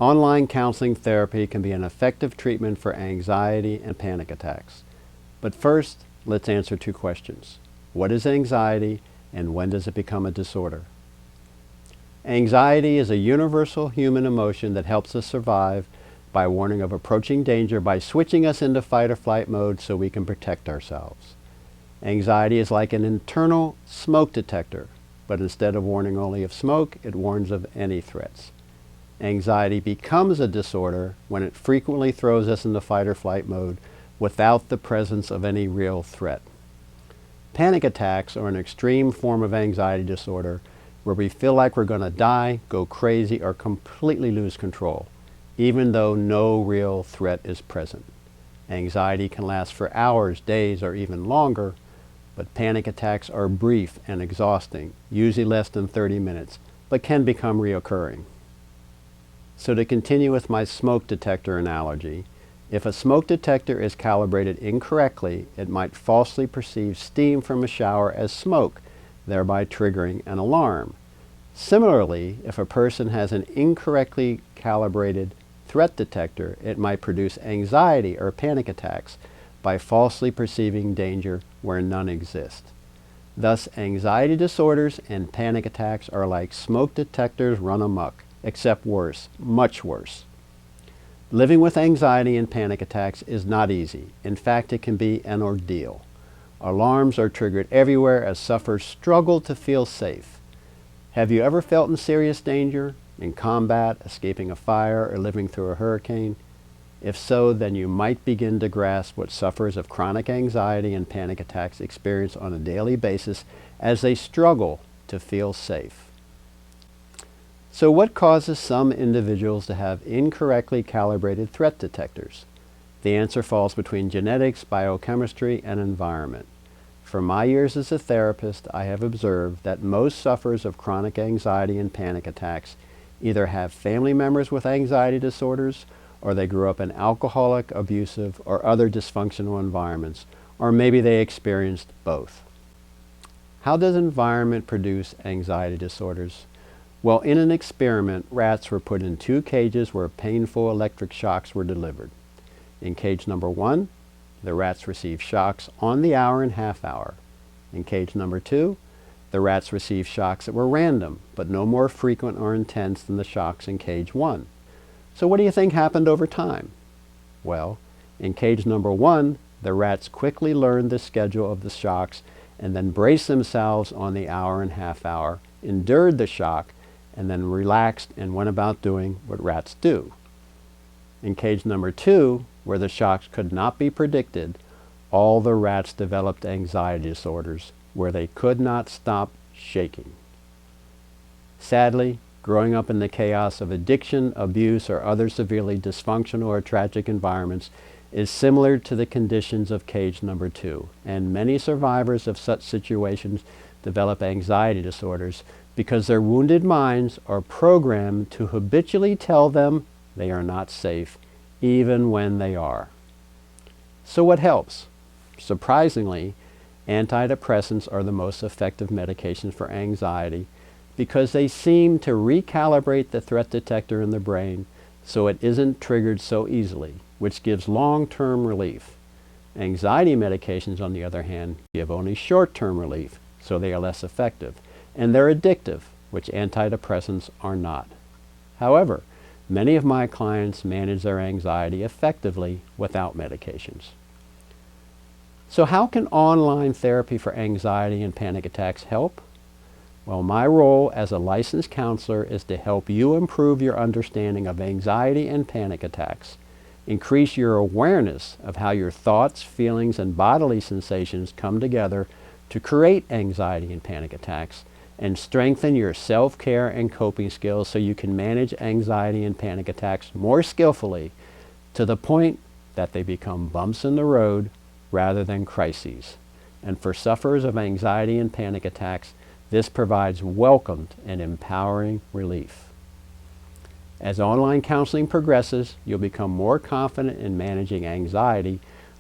Online counseling therapy can be an effective treatment for anxiety and panic attacks. But first, let's answer two questions. What is anxiety, and when does it become a disorder? Anxiety is a universal human emotion that helps us survive by warning of approaching danger by switching us into fight or flight mode so we can protect ourselves. Anxiety is like an internal smoke detector, but instead of warning only of smoke, it warns of any threats. Anxiety becomes a disorder when it frequently throws us into fight or flight mode without the presence of any real threat. Panic attacks are an extreme form of anxiety disorder where we feel like we're going to die, go crazy, or completely lose control, even though no real threat is present. Anxiety can last for hours, days, or even longer, but panic attacks are brief and exhausting, usually less than 30 minutes, but can become reoccurring. So to continue with my smoke detector analogy, if a smoke detector is calibrated incorrectly, it might falsely perceive steam from a shower as smoke, thereby triggering an alarm. Similarly, if a person has an incorrectly calibrated threat detector, it might produce anxiety or panic attacks by falsely perceiving danger where none exist. Thus, anxiety disorders and panic attacks are like smoke detectors run amok, except worse, much worse. Living with anxiety and panic attacks is not easy. In fact, it can be an ordeal. Alarms are triggered everywhere as sufferers struggle to feel safe. Have you ever felt in serious danger, in combat, escaping a fire, or living through a hurricane? If so, then you might begin to grasp what sufferers of chronic anxiety and panic attacks experience on a daily basis as they struggle to feel safe. So what causes some individuals to have incorrectly calibrated threat detectors? The answer falls between genetics, biochemistry, and environment. From my years as a therapist, I have observed that most sufferers of chronic anxiety and panic attacks either have family members with anxiety disorders, or they grew up in alcoholic, abusive, or other dysfunctional environments, or maybe they experienced both. How does environment produce anxiety disorders? Well, in an experiment, rats were put in two cages where painful electric shocks were delivered. In cage number 1, the rats received shocks on the hour and half hour. In cage number 2, the rats received shocks that were random, but no more frequent or intense than the shocks in cage 1. So what do you think happened over time? Well, in cage number 1, the rats quickly learned the schedule of the shocks and then braced themselves on the hour and half hour, endured the shock, and then relaxed and went about doing what rats do. In cage number 2, where the shocks could not be predicted, all the rats developed anxiety disorders where they could not stop shaking. Sadly, growing up in the chaos of addiction, abuse, or other severely dysfunctional or tragic environments is similar to the conditions of cage number 2, and many survivors of such situations develop anxiety disorders because their wounded minds are programmed to habitually tell them they are not safe, even when they are. So what helps? Surprisingly, antidepressants are the most effective medications for anxiety because they seem to recalibrate the threat detector in the brain so it isn't triggered so easily, which gives long-term relief. Anxiety medications, on the other hand, give only short-term relief, so they are less effective. And they're addictive, which antidepressants are not. However, many of my clients manage their anxiety effectively without medications. So how can online therapy for anxiety and panic attacks help? Well, my role as a licensed counselor is to help you improve your understanding of anxiety and panic attacks, increase your awareness of how your thoughts, feelings, and bodily sensations come together to create anxiety and panic attacks, and strengthen your self-care and coping skills so you can manage anxiety and panic attacks more skillfully to the point that they become bumps in the road rather than crises. And for sufferers of anxiety and panic attacks, this provides welcomed and empowering relief. As online counseling progresses, you'll become more confident in managing anxiety,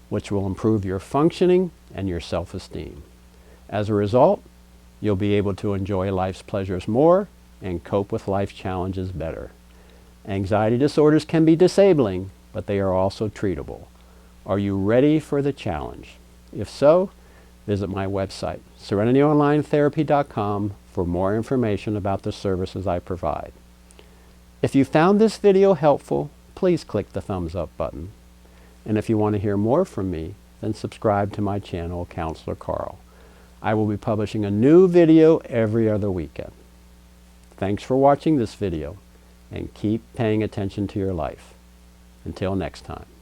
which will improve your functioning and your self-esteem. As a result, you'll be able to enjoy life's pleasures more and cope with life's challenges better. Anxiety disorders can be disabling, but they are also treatable. Are you ready for the challenge? If so, visit my website, SerenityOnlineTherapy.com, for more information about the services I provide. If you found this video helpful, please click the thumbs up button. And if you want to hear more from me, then subscribe to my channel, Counselor Carl. I will be publishing a new video every other weekend. Thanks for watching this video, and keep paying attention to your life. Until next time.